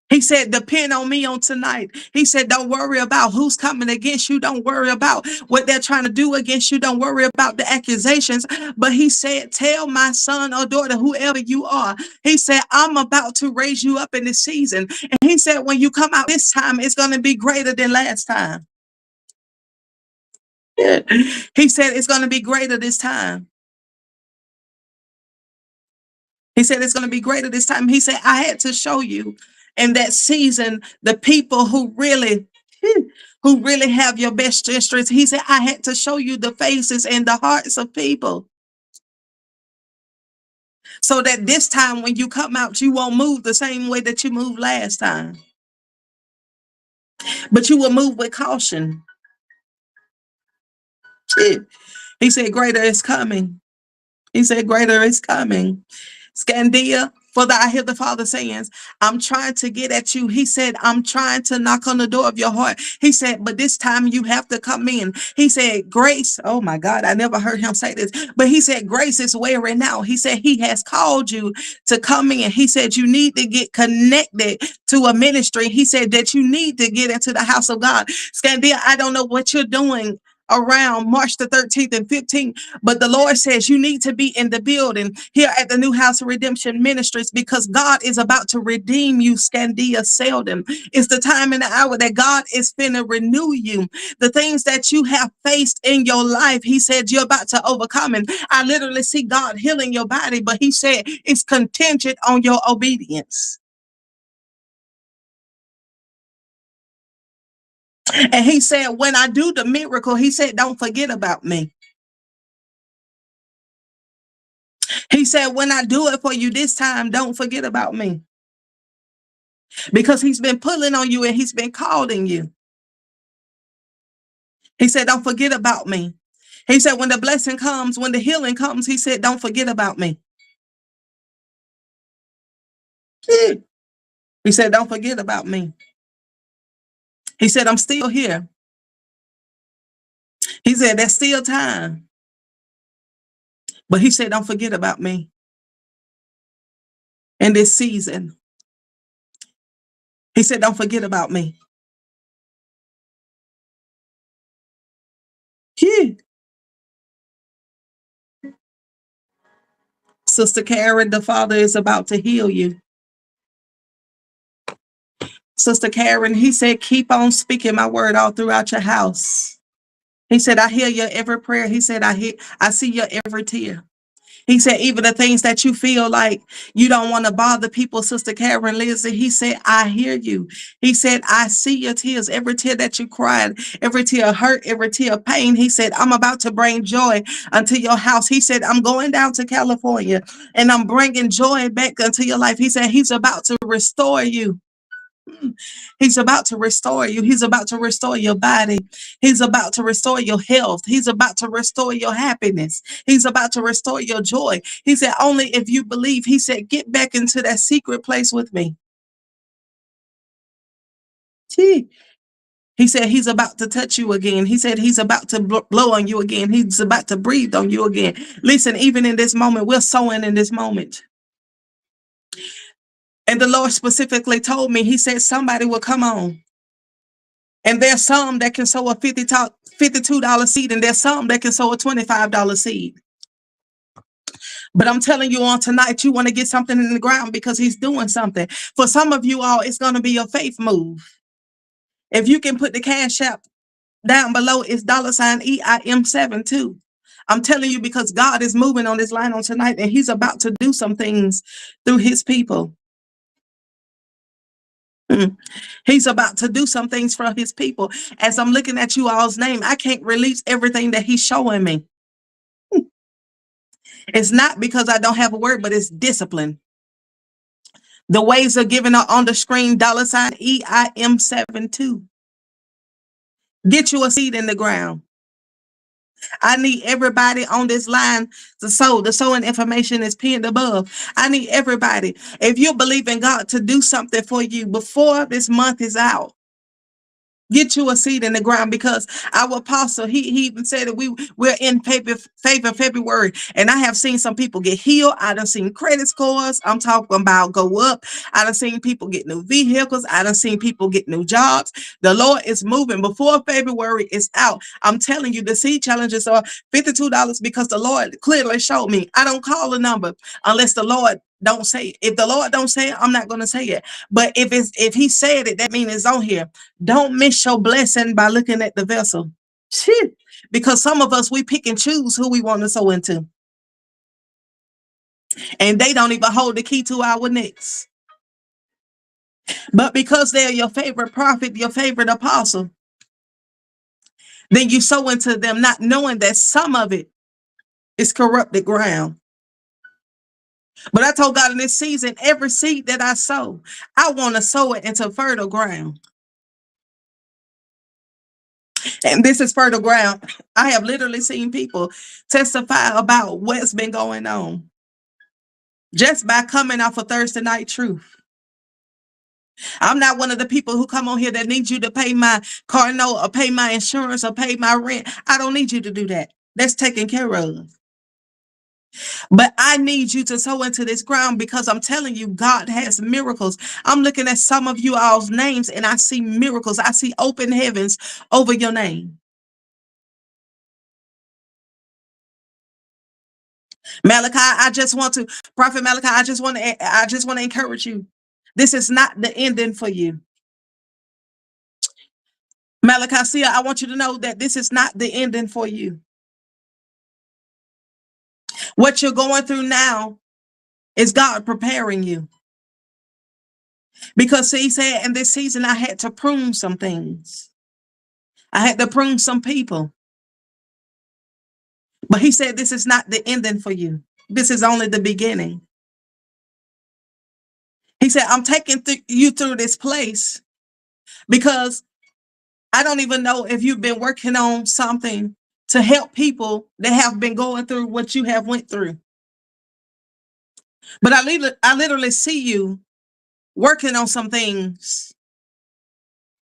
He said, depend on me on tonight. He said, don't worry about who's coming against you. Don't worry about what they're trying to do against you. Don't worry about the accusations. But he said, tell my son or daughter, whoever you are, he said, I'm about to raise you up in this season. And he said, when you come out this time, it's going to be greater than last time. Yeah. He said, it's going to be greater this time. He said, it's going to be greater this time. He said, I had to show you in that season the people who really have your best interests. He said, I had to show you the faces and the hearts of people, so that this time when you come out, you won't move the same way that you moved last time, but you will move with caution. He said, greater is coming. He said, greater is coming. Scandia, for that I hear the Father saying, I'm trying to get at you. He said, I'm trying to knock on the door of your heart. He said, but this time you have to come in. He said, grace. Oh my God, I never heard him say this, but he said, grace is wearing now. He said, he has called you to come in. He said, you need to get connected to a ministry. He said that you need to get into the house of God. Scandia, I don't know what you're doing around March the 13th and 15th, but the Lord says you need to be in the building here at the New House of Redemption Ministries, because God is about to redeem you. Scandia Seldom. It's the time and the hour that God is finna renew you. The things that you have faced in your life, he said you're about to overcome. And I literally see God healing your body, but he said it's contingent on your obedience. And he said, when I do the miracle, he said, don't forget about me. He said, when I do it for you this time, don't forget about me. Because he's been pulling on you and he's been calling you. He said, don't forget about me. He said, when the blessing comes, when the healing comes, he said, don't forget about me. He said, don't forget about me. He said, I'm still here. He said, there's still time. But he said, don't forget about me in this season. He said, don't forget about me. Sister Karen, the Father is about to heal you. Sister Karen, he said, keep on speaking my word all throughout your house. He said, I hear your every prayer. He said, I see your every tear. He said, even the things that you feel like you don't want to bother people, Sister Karen Lizzie, he said, I hear you. He said, I see your tears, every tear that you cried, every tear of hurt, every tear of pain. He said, I'm about to bring joy unto your house. He said, I'm going down to California and I'm bringing joy back unto your life. He said, he's about to restore you. He's about to restore you. He's about to restore your body. He's about to restore your health. He's about to restore your happiness. He's about to restore your joy. He said, only if you believe. He said, get back into that secret place with me. Gee. He said, he's about to touch you again. He said, he's about to blow on you again. He's about to breathe on you again. Listen, even in this moment, we're sowing in this moment. And the Lord specifically told me, he said, somebody will come on. And there's some that can sow a $52 seed, and there's some that can sow a $25 seed. But I'm telling you on tonight, you want to get something in the ground because he's doing something. For some of you all, it's going to be your faith move. If you can put the Cash App down below, it's $EIM72. I'm telling you because God is moving on this line on tonight, and he's about to do some things through his people. He's about to do some things for his people. As I'm looking at you all's name, I can't release everything that he's showing me. It's not because I don't have a word, but it's discipline. The ways are given are on the screen, $EIM72. Get you a seed in the ground. I need everybody on this line to sow. The sowing information is pinned above. I need everybody. If you believe in God to do something for you before this month is out, get you a seed in the ground, because our apostle, he even said that we're in favor February, and I have seen some people get healed. I done seen credit scores, I'm talking about, go up. I done seen people get new vehicles. I done seen people get new jobs. The Lord is moving before February is out. I'm telling you, the seed challenges are $52 because the Lord clearly showed me. I don't call a number unless the Lord don't say it. If the Lord don't say it, I'm not going to say it. But if he said it, that means it's on here. Don't miss your blessing by looking at the vessel. Shit. Because some of us, we pick and choose who we want to sow into. And they don't even hold the key to our necks. But because they're your favorite prophet, your favorite apostle, then you sow into them, not knowing that some of it is corrupted ground. But I told God in this season, every seed that I sow, I want to sow it into fertile ground. And this is fertile ground. I have literally seen people testify about what's been going on just by coming off of Thursday Night Truth. I'm not one of the people who come on here that needs you to pay my car note or pay my insurance or pay my rent. I don't need you to do that. That's taken care of. But I need you to sow into this ground, because I'm telling you, God has miracles. I'm looking at some of you all's names and I see miracles. I see open heavens over your name. Malachi, Prophet Malachi, I just want to encourage you. This is not the ending for you. Malachi, see, I want you to know that this is not the ending for you. What you're going through now is God preparing you. Because see, he said in this season, I had to prune some things. I had to prune some people. But he said, this is not the ending for you. This is only the beginning. He said, I'm taking you through this place because I don't even know if you've been working on something to help people that have been going through what you have went through. But I literally see you working on some things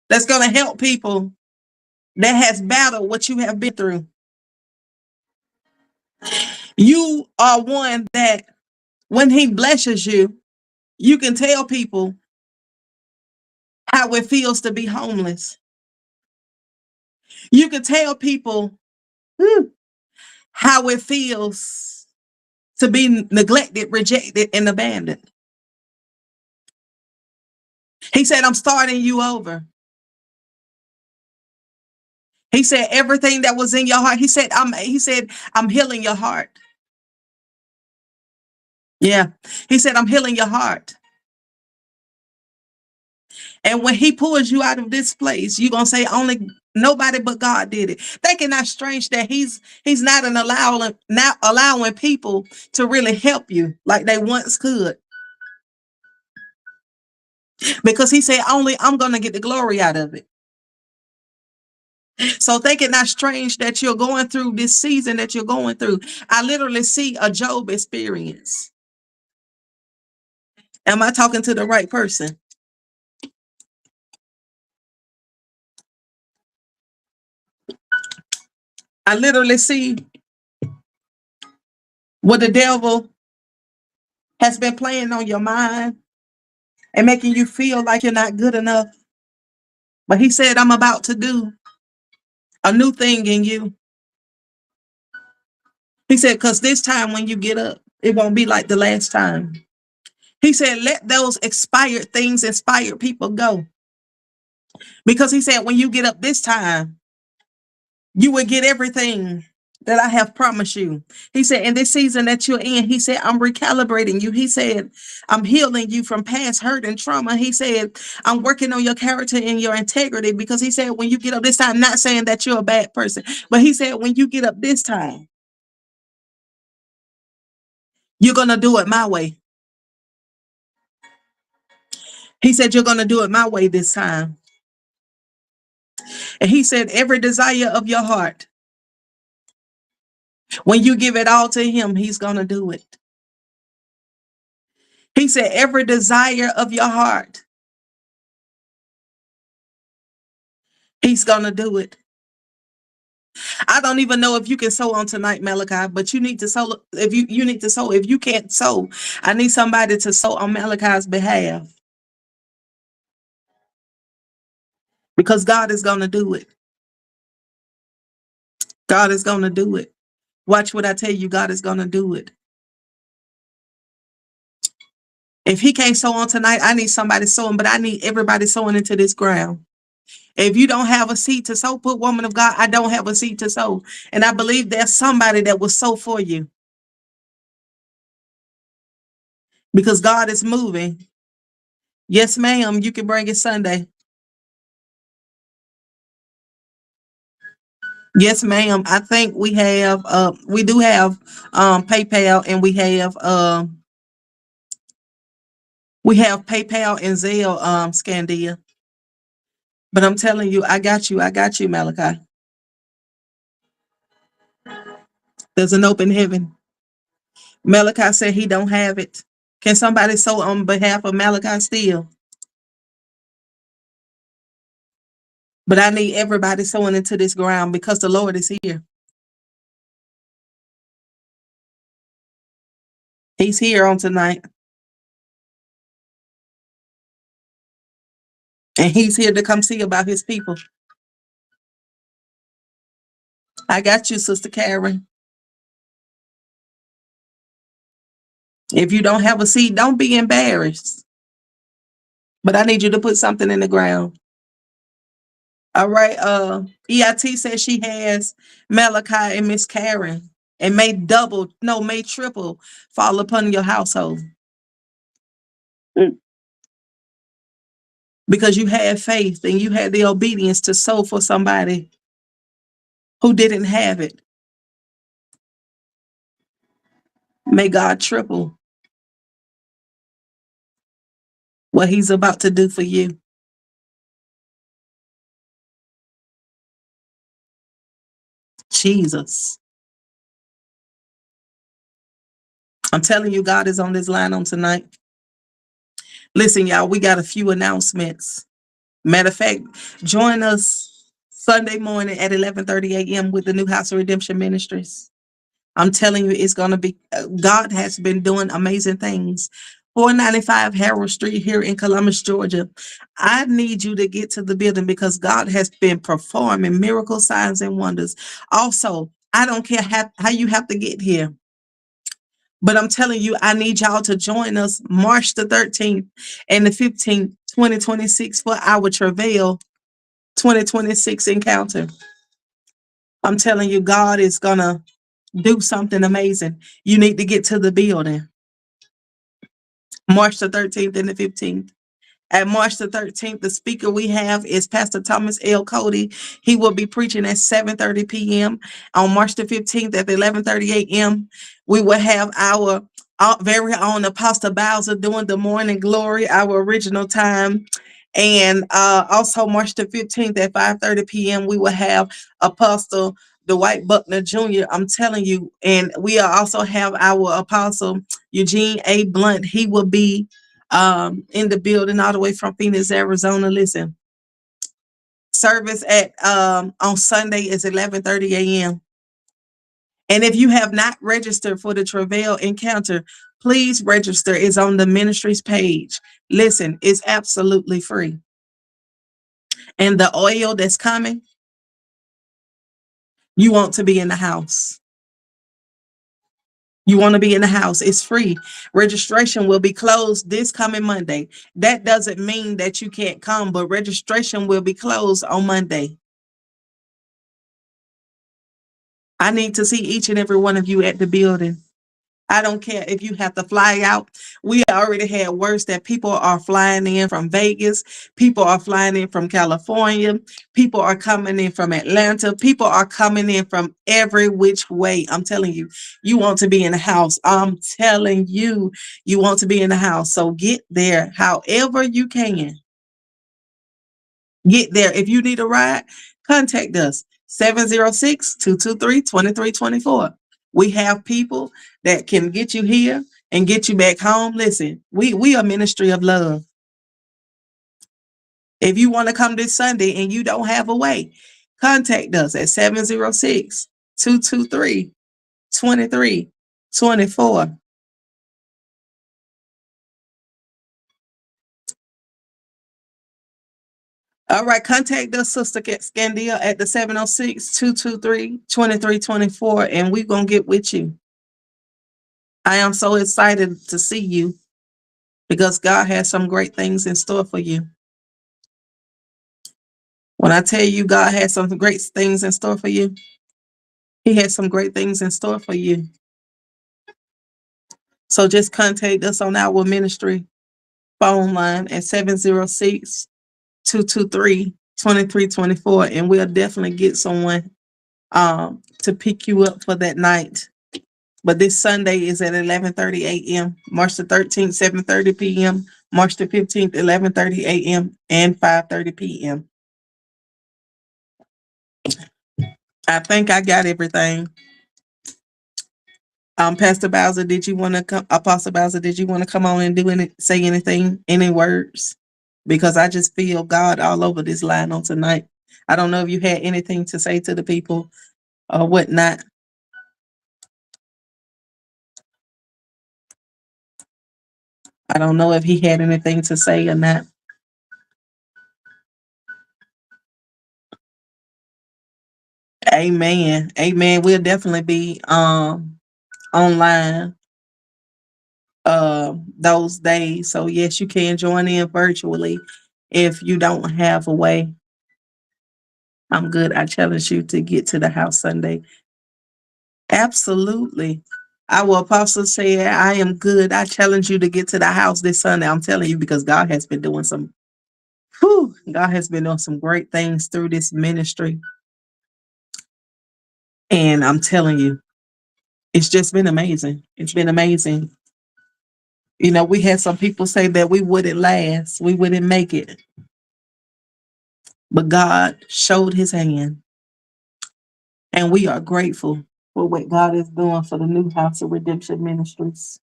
that's going to help people that has battled what you have been through. You are one that when he blesses you, you can tell people how it feels to be homeless. You can tell people how it feels to be neglected, rejected, and abandoned. He said, I'm starting you over. He said, everything that was in your heart, he said, I'm healing your heart. Yeah. He said, I'm healing your heart. And when he pulls you out of this place, you're gonna say only nobody but God did it. Thinking not strange that he's not allowing people to really help you like they once could. Because he said only I'm gonna get the glory out of it. So think it not strange that you're going through this season that you're going through. I literally see a Job experience. Am I talking to the right person? I literally see what the devil has been playing on your mind and making you feel like you're not good enough. But he said, I'm about to do a new thing in you. He said, because this time when you get up, it won't be like the last time. He said, let those expired things, inspired people go. Because he said, when you get up this time, you will get everything that I have promised you. He said, in this season that you're in, he said, I'm recalibrating you. He said, I'm healing you from past hurt and trauma. He said, I'm working on your character and your integrity, because he said, when you get up this time, not saying that you're a bad person, but he said, when you get up this time, you're going to do it my way. He said, you're going to do it my way this time. And he said, every desire of your heart, when you give it all to him, he's going to do it. He said, every desire of your heart, he's going to do it. I don't even know if you can sow on tonight, Malachi, but you need to sow. If you need to sow, if you can't sow, I need somebody to sow on Malachi's behalf, because God is going to do it. God is going to do it. Watch what I tell you. God is going to do it. If he can't sow on tonight, I need somebody sowing, but I need everybody sowing into this ground. If you don't have a seed to sow, put woman of God, I don't have a seed to sow. And I believe there's somebody that will sow for you, because God is moving. Yes, ma'am. You can bring it Sunday. Yes, ma'am. I think we do have PayPal, and we have PayPal and Zelle, Scandia. But I'm telling you, I got you. I got you, Malachi. There's an open heaven. Malachi said he don't have it. Can somebody sow on behalf of Malachi still? But I need everybody sowing into this ground, because the Lord is here. He's here on tonight. And he's here to come see about his people. I got you, Sister Karen. If you don't have a seed, don't be embarrassed. But I need you to put something in the ground. All right. EIT says she has Malachi and Miss Karen, and may triple fall upon your household. Because you had faith and you had the obedience to sow for somebody who didn't have it. May God triple what he's about to do for you. Jesus. I'm telling you, God is on this line on tonight. Listen, y'all, we got a few announcements. Matter of fact, join us Sunday morning at 11:30 a.m. with the New House of Redemption Ministries. I'm telling you, it's going to be, God has been doing amazing things. 495 Harold Street here in Columbus, Georgia. I need you to get to the building, because God has been performing miracle signs and wonders. Also, I don't care how you have to get here, but I'm telling you, I need y'all to join us March the 13th and the 15th, 2026 for our Travail 2026 encounter. I'm telling you, God is going to do something amazing. You need to get to the building. March the 13th and the 15th. At March the 13th, the speaker we have is Pastor Thomas L. Cody. He will be preaching at 7:30 p.m. On March the 15th at 11:30 a.m., we will have our very own Apostle Bowser doing the morning glory, our original time. And also March the 15th at 5:30 p.m., we will have Apostle Dwight Buckner Jr. I'm telling you. And we also have our Apostle Eugene A. Blunt. He will be in the building all the way from Phoenix, Arizona. Listen, service at on Sunday is 11:30 a.m. And if you have not registered for the Travail Encounter, please register. It's on the ministries page. Listen, it's absolutely free. And the oil that's coming, you want to be in the house. You want to be in the house. It's free. Registration will be closed this coming Monday. That doesn't mean that you can't come, but registration will be closed on Monday. I need to see each and every one of you at the building. I don't care if you have to fly out. We already had worse that people are flying in from Vegas. People are flying in from California. People are coming in from Atlanta. People are coming in from every which way. I'm telling you, you want to be in the house. I'm telling you, you want to be in the house. So get there however you can. Get there. If you need a ride, contact us 706-223-2324. We have people that can get you here and get you back home. Listen, we are ministry of love. If you want to come this Sunday and you don't have a way, contact us at 706-223-2324. All right, contact us, Sister Scandia, at the 706-223-2324, and we're going to get with you. I am so excited to see you because God has some great things in store for you. When I tell you God has some great things in store for you, He has some great things in store for you. So just contact us on our ministry phone line at 706-223-2324, and we'll definitely get someone to pick you up for that night. But this Sunday is at 11:30 a.m. March the 13th, 7:30 p.m. March the 15th, 11:30 a.m. and 5:30 p.m. I think I got everything. Pastor Bowser, did you want to come? Apostle Bowser, did you want to come on and say anything, any words? Because I just feel God all over this line on tonight. I don't know if you had anything to say to the people or whatnot. I don't know if he had anything to say or not. Amen. Amen. We'll definitely be online those days. So yes, you can join in virtually if you don't have a way. I'm good. I challenge you to get to the house Sunday. Absolutely. Our apostle said, I am good. I challenge you to get to the house this Sunday. I'm telling you, because God has been doing God has been doing some great things through this ministry. And I'm telling you, it's just been amazing. It's been amazing. You know, we had some people say that we wouldn't last, we wouldn't make it. But God showed his hand. And we are grateful for what God is doing for the New House of Redemption Ministries,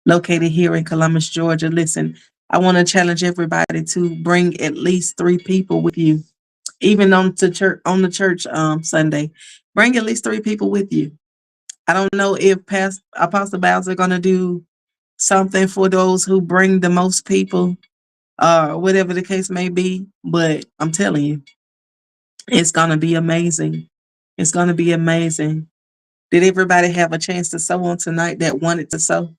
located here in Columbus, Georgia. Listen, I want to challenge everybody to bring at least 3 people with you, even on to church on the church Sunday. Bring at least 3 people with you. I don't know if Apostle Bowser are gonna do something for those who bring the most people, whatever the case may be. But I'm telling you, it's gonna be amazing. It's gonna be amazing. Did everybody have a chance to sow on tonight that wanted to sow?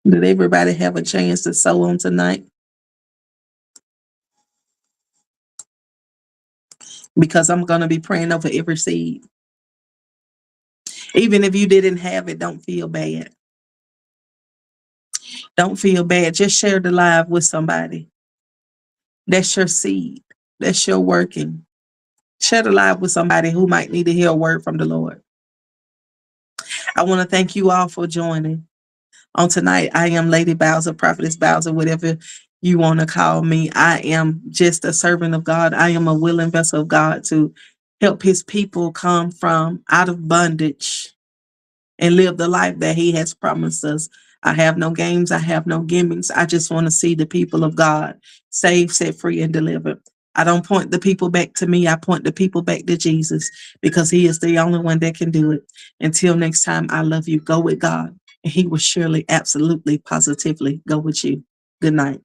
Did everybody have a chance to sow on tonight? Because I'm gonna be praying over every seed. Even if you didn't have it, don't feel bad. Don't feel bad. Just share the live with somebody. That's your seed. That's your working. Share the live with somebody who might need to hear a word from the Lord. I want to thank you all for joining. On tonight, I am Lady Bowser, Prophetess Bowser, whatever you want to call me. I am just a servant of God. I am a willing vessel of God to help his people come from out of bondage and live the life that he has promised us. I have no games. I have no gimmicks. I just want to see the people of God saved, set free, and delivered. I don't point the people back to me. I point the people back to Jesus because he is the only one that can do it. Until next time, I love you. Go with God, and he will surely, absolutely, positively go with you. Good night.